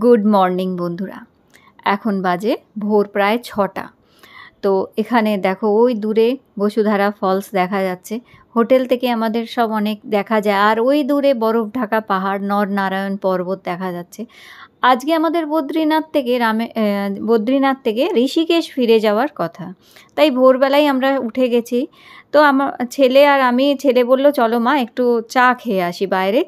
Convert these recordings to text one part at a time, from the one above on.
Good morning বন্ধুরা। এখন বাজে ভোর প্রায় 6টা। তো এখানে দেখো ওই দূরে বসুধারা ফলস দেখা যাচ্ছে। হোটেল থেকে আমাদের সব অনেক দেখা যায়, আর ওই দূরে বরফ ঢাকা পাহাড় নরনারায়ণ পর্বত দেখা যাচ্ছে। আজকে আমাদের বদ্রীনাথ থেকে ঋষিকেশ ফিরে যাওয়ার কথা, তাই ভোরবেলায় আমরা উঠে গেছি। তো আমার ছেলে আর আমি, ছেলে বলল চলো মা একটু চা খেয়ে আসি বাইরে,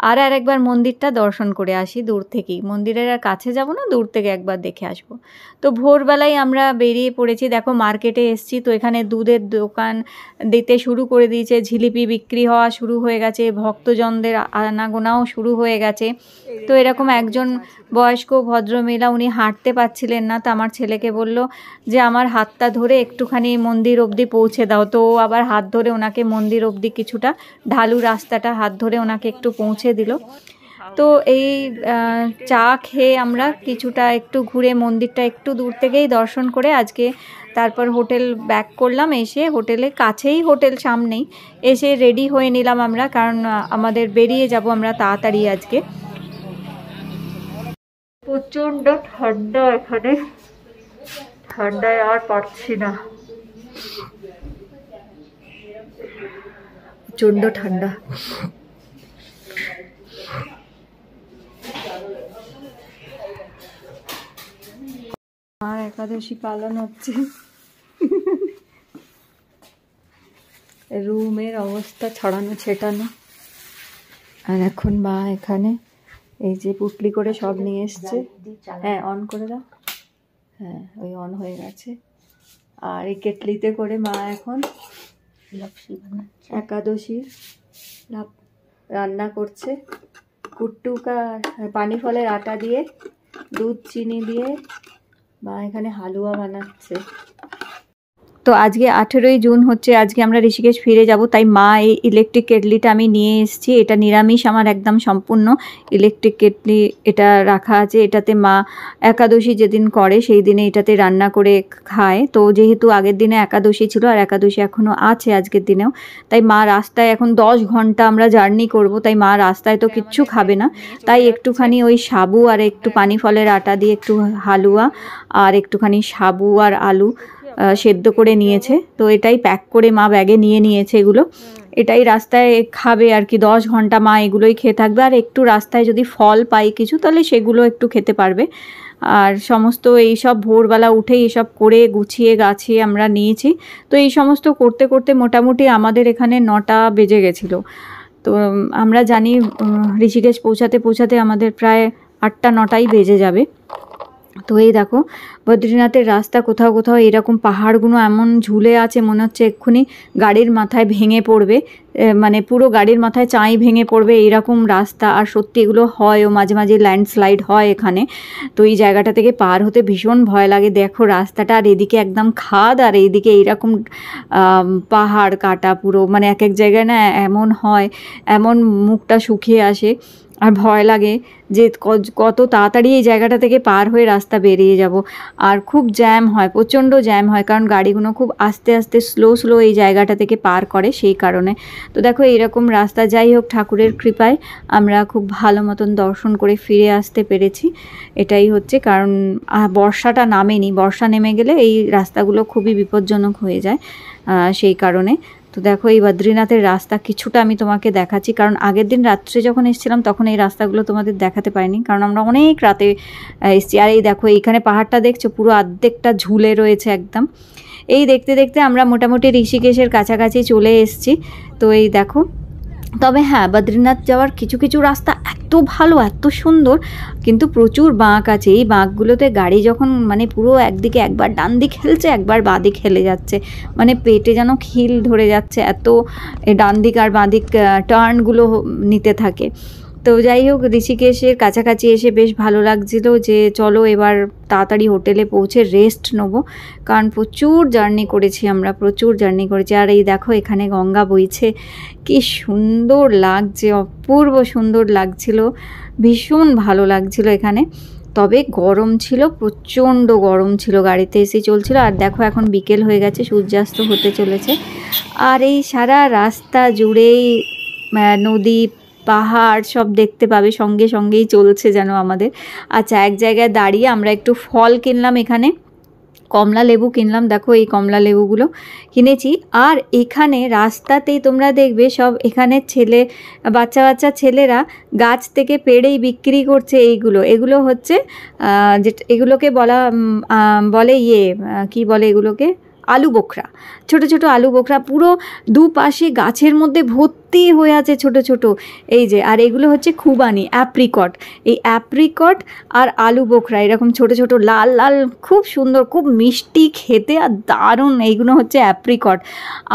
আর একবার মন্দিরটা দর্শন করে আসি দূর থেকেই, মন্দিরের আর কাছে যাব না, দূর থেকে একবার দেখে আসবো। তো ভোরবেলায় আমরা বেরিয়ে পড়েছি। দেখো মার্কেটে এসছি, তো এখানে দুধের দোকান দিতে শুরু করে দিয়েছে, জিলিপি বিক্রি হওয়া শুরু হয়ে গেছে, ভক্তজনদের আনাগোনাও শুরু হয়ে গেছে। তো এরকম একজন বয়স্ক ভদ্রমহিলা, উনি হাঁটতে পারছিলেন না, তো আমার ছেলেকে বলল যে আমার হাতটা ধরে একটুখানি মন্দির অবধি পৌঁছে দাও। তো আবার হাত ধরে ওনাকে মন্দির অবধি, কিছুটা ঢালু রাস্তাটা হাত ধরে ওনাকে একটু পৌঁছে দিল। তো এই চা খেয়ে আমরা কিছুটা একটু ঘুরে মন্দিরটা একটু দূর থেকেই দর্শন করে আজকে তারপর হোটেল ব্যাক করলাম। এসে হোটেলে কাছেই, হোটেল সামনেই, এসে রেডি হয়ে নিলাম আমরা, কারণ আমাদের বেরিয়ে যাব আমরা তাড়াতাড়ি আজকে। প্রচণ্ড ঠান্ডা এখানে, ঠান্ডায় আর পারছি না, প্রচণ্ড ঠান্ডা। আর একাদশী পালন হচ্ছে। রুমের অবস্থা ছড়ানো ছেটানো। আর এখন মা এখানে এই যে পুটলি করে সব নিয়ে এসছে। হ্যাঁ অন করে দাও, হ্যাঁ ওই অন হয়ে গেছে। আর এই কেটলিতে করে মা এখন একাদশীর রান্না করছে। কুট্টুকা পানি ফলের আটা দিয়ে, দুধ চিনি দিয়ে মা এখানে হালুয়া বানাচ্ছে। তো আজকে 18ই জুন হচ্ছে, আজকে আমরা ঋষিকেশ ফিরে যাব, তাই মা এই ইলেকট্রিক কেটলিটা আমি নিয়ে এসেছি। এটা নিরামিষ আমার একদম সম্পূর্ণ ইলেকট্রিক কেটলি এটা রাখা আছে। এটাতে মা একাদশী যেদিন করে সেই দিনে এটাতে রান্না করে খায়। তো যেহেতু আগের দিনে একাদশী ছিল আর একাদশী এখনও আছে আজকের দিনেও, তাই মা রাস্তায় এখন 10 ঘন্টা আমরা জার্নি করব, তাই মা রাস্তায় তো কিচ্ছু খাবে না, তাই একটুখানি ওই সাবু আর একটু পানি ফলের আটা দিয়ে একটু হালুয়া আর একটুখানি সাবু আর আলু সেদ্ধ করে নিয়েছে। তো এটাই প্যাক করে মা ব্যাগে নিয়ে নিয়েছে, এগুলো এটাই রাস্তায় খাবে আর কি। 10 ঘন্টা মা এগুলোই খেয়ে থাকবে, আর একটু রাস্তায় যদি ফল পাই কিছু তাহলে সেগুলো একটু খেতে পারবে। আর সমস্ত এই সব ভোরবেলা উঠেই এসব করে গুছিয়ে গাছিয়ে আমরা নিয়েছি। তো এই সমস্ত করতে করতে মোটামুটি আমাদের এখানে 9টা বেজে গেছিলো। তো আমরা জানি ঋষিকেশ পৌঁছাতে আমাদের প্রায় 8টা-9টাই বেজে যাবে। তো এই দেখো বদ্রীনাথের রাস্তা, কোথাও কোথাও এরকম পাহাড়গুলো এমন ঝুলে আছে, মনে হচ্ছে এক্ষুনি গাড়ির মাথায় ভেঙে পড়বে, মানে পুরো গাড়ির মাথায় চাঁই ভেঙে পড়বে এইরকম রাস্তা। আর সত্যি এগুলো হয়ও, মাঝে মাঝে ল্যান্ডস্লাইড হয় এখানে। তো এই জায়গাটা থেকে পার হতে ভীষণ ভয় লাগে। দেখো রাস্তাটা, আর এদিকে একদম খাদ, আর এইদিকে এইরকম পাহাড় কাটা পুরো, মানে এক এক জায়গায় না এমন হয়, এমন মুখটা শুকিয়ে আসে, আর ভয় লাগে যে কত তাড়াতাড়ি এই জায়গাটা থেকে পার হয়ে রাস্তা বেরিয়ে যাব। আর খুব জ্যাম হয়, প্রচণ্ড জ্যাম হয়, কারণ গাড়িগুলো খুব আস্তে আস্তে স্লো এই জায়গাটা থেকে পার করে, সেই কারণে। তো দেখো এইরকম রাস্তা, যাই হোক ঠাকুরের কৃপায় আমরা খুব ভালো মতন দর্শন করে ফিরে আসতে পেরেছি। এটাই হচ্ছে কারণ, বর্ষাটা নামেনি, বর্ষা নেমে গেলে এই রাস্তাগুলো খুবই বিপজ্জনক হয়ে যায়, সেই কারণে। তো দেখো এই বদ্রীনাথের রাস্তা কিছুটা আমি তোমাকে দেখাচ্ছি, কারণ আগের দিন রাত্রে যখন এসেছিলাম তখন এই রাস্তাগুলো তোমাদের দেখাতে পারিনি, কারণ আমরা অনেক রাতে এসেছি। আর এই দেখো এইখানে পাহাড়টা দেখছো, পুরো অর্ধেকটা ঝুলে রয়েছে একদম। এই দেখতে দেখতে আমরা মোটামুটি ঋষিকেশের কাছাকাছি চলে এসেছি। তো এই দেখো, তবে হ্যাঁ বদ্রীনাথ যাওয়ার কিছু কিছু রাস্তা এত ভালো, এত সুন্দর, কিন্তু প্রচুর বাঁক আছে। এই বাঁকগুলোতে গাড়ি যখন মানে পুরো একদিকে একবার ডান দিক হেলছে একবার বাঁ দিক হেলে যাচ্ছে, মানে পেটে যেন খিল ধরে যাচ্ছে, এত ডান দিক আর বাঁ দিক টার্নগুলো নিতে থাকে। তো যাই হোক ঋষিকেশের কাছাকাছি এসে বেশ ভালো লাগছিল, যে চলো এবার তাড়াতাড়ি হোটেলে পৌঁছে রেস্ট নেবো, কারণ প্রচুর জার্নি করেছি আমরা, প্রচুর জার্নি করেছি। আর এই দেখো এখানে গঙ্গা বইছে, কি সুন্দর লাগছে, অপূর্ব সুন্দর লাগছিল, ভীষণ ভালো লাগছিল এখানে। তবে গরম ছিল, প্রচণ্ড গরম ছিল, গাড়িতে এসি চলছিল। আর দেখো এখন বিকেল হয়ে গেছে, সূর্যাস্ত হতে চলেছে। আর এই সারা রাস্তা জুড়েই নদী, পাহাড় সব দেখতে পাবে, সঙ্গে সঙ্গেই চলছে যেন আমাদের। আচ্ছা, এক জায়গায় দাঁড়িয়ে আমরা একটু ফল কিনলাম, এখানে কমলা লেবু কিনলাম, দেখো এই কমলা লেবুগুলো কিনেছি। আর এখানে রাস্তাতেই তোমরা দেখবে সব এখানে বাচ্চা বাচ্চা ছেলেরা গাছ থেকে পেড়েই বিক্রি করছে এগুলো হচ্ছে যেটা এগুলোকে বলে কি বলে এগুলোকে, আলু বোখরা, ছোট ছোট আলু বোখরা, পুরো দুপাশে গাছের মধ্যে ভর্তি হয়ে আছে ছোট ছোট। এই যে, আর এগুলো হচ্ছে খুবানি, অ্যাপ্রিকট, এই অ্যাপ্রিকট আর আলু বোখরা এরকম ছোট ছোট লাল লাল, খুব সুন্দর, খুব মিষ্টি খেতে আর দারুণ। এইগুলো হচ্ছে অ্যাপ্রিকট।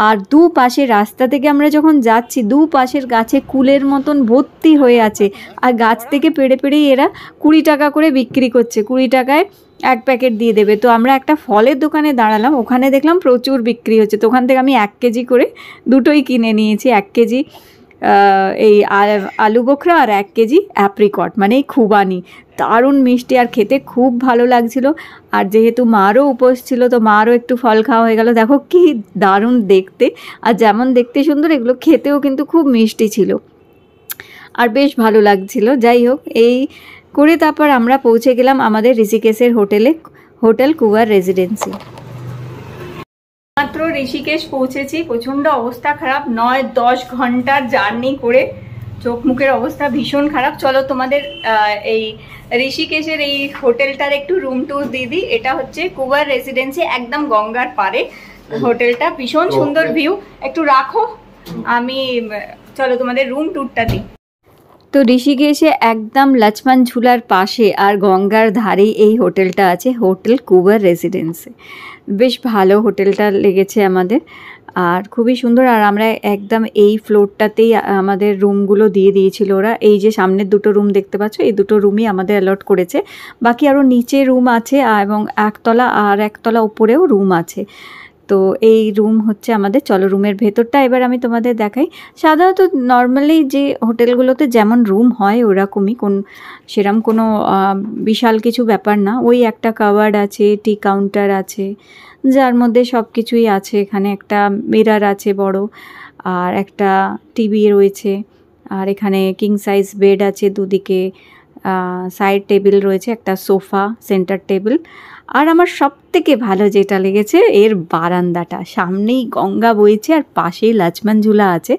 আর দুপাশে রাস্তা থেকে আমরা যখন যাচ্ছি, দুপাশের গাছে কুলের মতন ভর্তি হয়ে আছে, আর গাছ থেকে পেড়ে পেড়েই এরা 20 টাকা করে বিক্রি করছে, 20 টাকায় 1 প্যাকেট দিয়ে দেবে। তো আমরা একটা ফলের দোকানে দাঁড়ালাম, ওখানে দেখলাম প্রচুর বিক্রি হচ্ছে, তো ওখান থেকে আমি 1 কেজি করে দুটোই কিনে নিয়েছি। 1 কেজি এই আলু বোখরা আর 1 কেজি অ্যাপ্রিকট, মানে এই খুবানি, দারুণ মিষ্টি আর খেতে খুব ভালো লাগছিল। আর যেহেতু মারও উপোস ছিল, তো মারও একটু ফল খাওয়া হয়ে গেল। দেখো কি দারুণ দেখতে, আর যেমন দেখতে সুন্দর, এগুলো খেতেও কিন্তু খুব মিষ্টি ছিল আর বেশ ভালো লাগছিল। যাই হোক, এই করে তারপর আমরা পৌঁছে গেলাম আমাদের ঋষিকেশের হোটেলে, হোটেল কুবার রেসিডেন্সি। মাত্র ঋষিকেশ পৌঁছেছি, প্রচণ্ড অবস্থা খারাপ, 9-10 ঘন্টার জার্নি করে চোখ মুখের অবস্থা ভীষণ খারাপ। চলো তোমাদের এই ঋষিকেশের এই হোটেলটার একটু রুম ট্যুর দিয়ে দিই। এটা হচ্ছে কুবার রেসিডেন্সি, একদম গঙ্গার পারে হোটেলটা, ভীষণ সুন্দর ভিউ। একটু রাখো, আমি চলো তোমাদের রুম ট্যুরটা দিই। তো ঋষিকেশে একদম লক্ষ্মণ ঝুলার পাশে আর গঙ্গার ধারেই এই হোটেলটা আছে, হোটেল কুবার রেসিডেন্সি। বেশ ভালো হোটেলটা লেগেছে আমাদের, আর খুবই সুন্দর। আর আমরা একদম এই ফ্লোরটাতেই আমাদের রুমগুলো দিয়ে দিয়েছিল ওরা। এই যে সামনের দুটো রুম দেখতে পাচ্ছ, এই দুটো রুমই আমাদের অ্যালট করেছে। বাকি আরও নিচে রুম আছে, এবং একতলা আর একতলা উপরেও রুম আছে। তো এই রুম হচ্ছে আমাদের। চলো রুমের ভেতরটা এবার আমি তোমাদের দেখাই। সাধারণত নর্মালি যে হোটেলগুলোতে যেমন রুম হয় ওরকমই, সেরকম কোনো বিশাল কিছু ব্যাপার না। ওই একটা কাবার্ড আছে, টি কাউন্টার আছে, যার মধ্যে সব কিছুই আছে। এখানে একটা মিরর আছে বড়, আর একটা টিভি রয়েছে, আর এখানে কিং সাইজ বেড আছে দুদিকে, সাইড টেবিল রয়েছে, একটা সোফা, সেন্টার টেবিল। আর আমার সবথেকে ভালো যেটা লেগেছে এর বারান্দাটা, সামনেই গঙ্গা বইছে আর পাশেই লক্ষ্মণ ঝুলা আছে।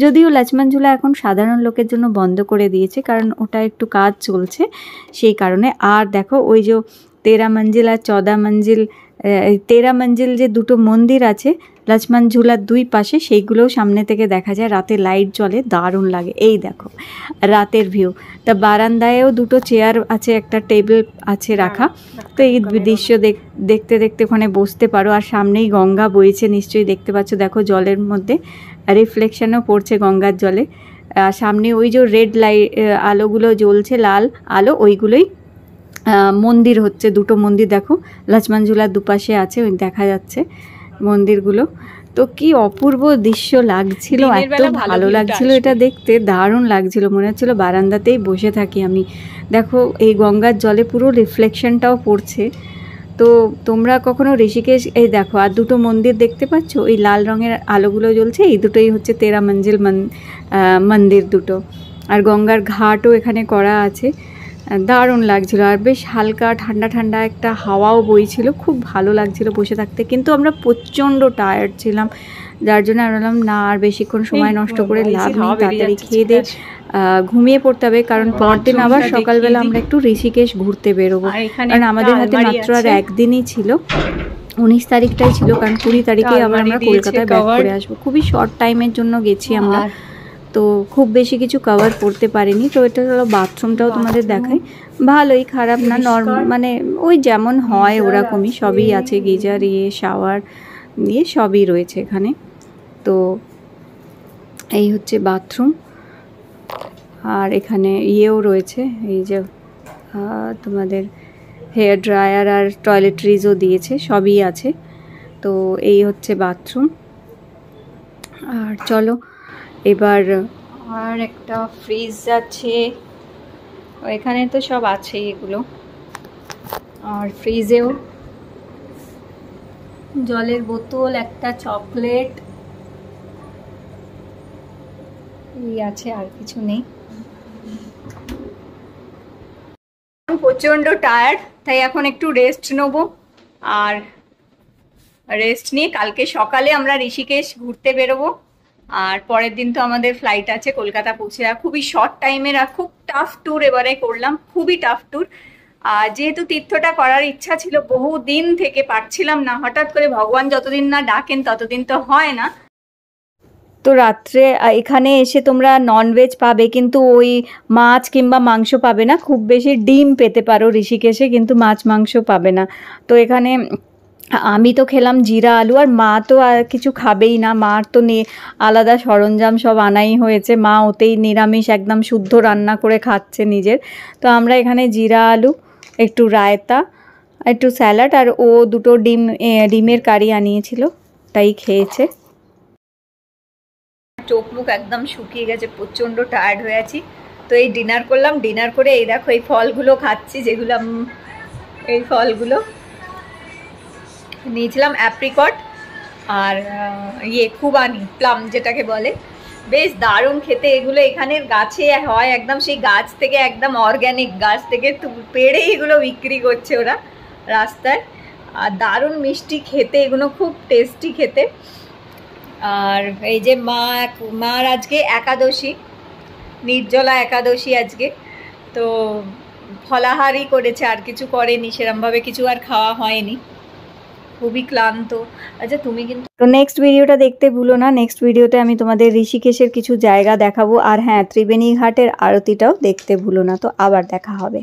যদিও লক্ষ্মণ ঝুলা এখন সাধারণ লোকের জন্য বন্ধ করে দিয়েছে, কারণ ওটা একটু কাজ চলছে সেই কারণে। আর দেখো ওই যে 13 মঞ্জিল আর 14 মঞ্জিল, 13 মঞ্জিল যে দুটো মন্দির আছে লক্ষ্মণ ঝুলার দুই পাশে, সেইগুলোও সামনে থেকে দেখা যায়, রাতে লাইট জ্বলে, দারুণ লাগে। এই দেখো রাতের ভিউ। তা বারান্দায়ও দুটো চেয়ার আছে, একটা টেবিল আছে রাখা। তো এই দৃশ্য দেখতে দেখতে ওখানে বসতে পারো। আর সামনেই গঙ্গা বইছে, নিশ্চয়ই দেখতে পাচ্ছ, দেখো জলের মধ্যে রিফ্লেকশনও পড়ছে গঙ্গার জলে। সামনে ওই যে রেড লাইট আলোগুলো জ্বলছে, লাল আলো, ওইগুলোই মন্দির হচ্ছে। দুটো মন্দির দেখো লক্ষ্মণ ঝুলার দুপাশে আছে, ওই দেখা যাচ্ছে মন্দিরগুলো। তো কি অপূর্ব দৃশ্য লাগছিল, এত ভালো লাগছিল এটা দেখতে, দারুণ লাগছিল, মনে হচ্ছিল বারান্দাতেই বসে থাকি আমি। দেখো এই গঙ্গার জলে পুরো রিফ্লেকশনটাও পড়ছে। তো তোমরা কখনো ঋষিকেশ, এই দেখো আর দুটো মন্দির দেখতে পাচ্ছ, ওই লাল রঙের আলোগুলো জ্বলছে, এই দুটোই হচ্ছে 13 মঞ্জিল মন্দির দুটো। আর গঙ্গার ঘাটও এখানে করা আছে, দারুণ লাগছিল। আর বেশ হালকা ঠান্ডা ঠান্ডা একটা হাওয়াও বইছিল, খুব ভালো লাগছিল বসে থাকতে। কিন্তু আমরা প্রচণ্ড টায়ার্ড ছিলাম, যার জন্য আমরা বললাম না আর বেশিক্ষণ সময় নষ্ট করে লাভ নেই, তাড়াতাড়ি খেয়ে দিয়ে ঘুমিয়ে পড়তে হবে, কারণ পরদিন আবার সকালবেলা আমরা একটু ঋষিকেশ ঘুরতে বেরোবো। কারণ আমাদের হাতে মাত্র আর একদিনই ছিল, 19 তারিখটাই ছিল, কারণ 20 তারিখে আবার আমরা কলকাতায় ব্যাক করে আসবো। খুবই শর্ট টাইমের জন্য গেছি আমরা, তো খুব বেশি কিছু কভার করতে পারিনি। তো এটা হলো বাথরুমটাও তোমাদের দেখাই, ভালোই, খারাপ না, নর্মাল, মানে ওই যেমন হয় ওরকমই, সবই আছে, গিজার শাওয়ার নিয়ে সবই রয়েছে এখানে। তো এই হচ্ছে বাথরুম। আর এখানে ইয়েও রয়েছে, এই যে তোমাদের হেয়ার ড্রায়ার আর টয়লেট্রিজও দিয়েছে, সবই আছে। তো এই হচ্ছে বাথরুম। আর চলো এবার, আর একটা ফ্রিজ আছে এখানে, তো সব আছে এগুলো। আর ফ্রিজেও জলের বোতল, একটা চকলেট এই আছে, আর কিছু নেই। প্রচন্ড টায়ার্ড, তাই এখন একটু রেস্ট নেবো। আর রেস্ট নিয়ে কালকে সকালে আমরা ঋষিকেশ ঘুরতে বেরোবো। আর পরের দিন তো আমাদের ফ্লাইট আছে কলকাতা পৌঁছে যাওয়া। খুবই শর্ট টাইমের আর খুব টাফ ট্যুর এবারে করলাম, খুবই টাফ ট্যুর। আর যেহেতু তীর্থটা করার ইচ্ছা ছিল বহু দিন থেকে, পারছিলাম না, হঠাৎ করে ভগবান যতদিন না ডাকেন ততদিন তো হয় না। তো রাত্রে এখানে এসে তোমরা ননভেজ পাবে, কিন্তু ওই মাছ কিংবা মাংস পাবে না, খুব বেশি ডিম পেতে পারো ঋষিকেশে, কিন্তু মাছ মাংস পাবে না। তো এখানে আমি তো খেলাম জিরা আলু, আর মা তো আর কিছু খাবেই না, মার তো আলাদা সরঞ্জাম সব আনাই হয়েছে, মা ওতেই নিরামিষ একদম শুদ্ধ রান্না করে খাচ্ছে নিজের। তো আমরা এখানে জিরা আলু, একটু রায়তা, একটু স্যালাড, আর ও দুটো ডিমের কারি আনিয়েছিল, তাই খেয়েছে। চোখ মুখ একদম শুকিয়ে গেছে, প্রচণ্ড টায়ার্ড হয়ে আছি। তো এই ডিনার করলাম, ডিনার করে এই দেখো এই ফলগুলো খাচ্ছি, যেগুলো এই ফলগুলো নিয়েছিলাম, অ্যাপ্রিকট আর খুবানি প্লাম যেটাকে বলে, বেশ দারুণ খেতে এগুলো। এখানের গাছে হয় একদম, সেই গাছ থেকে একদম অর্গ্যানিক গাছ থেকে পেড়ে এগুলো বিক্রি করছে ওরা রাস্তায়। আর দারুণ মিষ্টি খেতে এগুলো, খুব টেস্টি খেতে। আর এই যে মার আজকে একাদশী, নির্জলা একাদশী আজকে, তো ফলাহারই করেছে, আর কিছু করেনি সেরমভাবে, কিছু আর খাওয়া হয়নি, খুবই ক্লান্ত। আচ্ছা তুমি কিন্তু তো নেক্সট ভিডিওটা দেখতে ভুলো না। নেক্সট ভিডিওতে আমি তোমাদের ঋষিকেশের কিছু জায়গা দেখাবো, আর হ্যাঁ ত্রিবেণী ঘাটের আরতিটাও দেখতে ভুলো না। তো আবার দেখা হবে।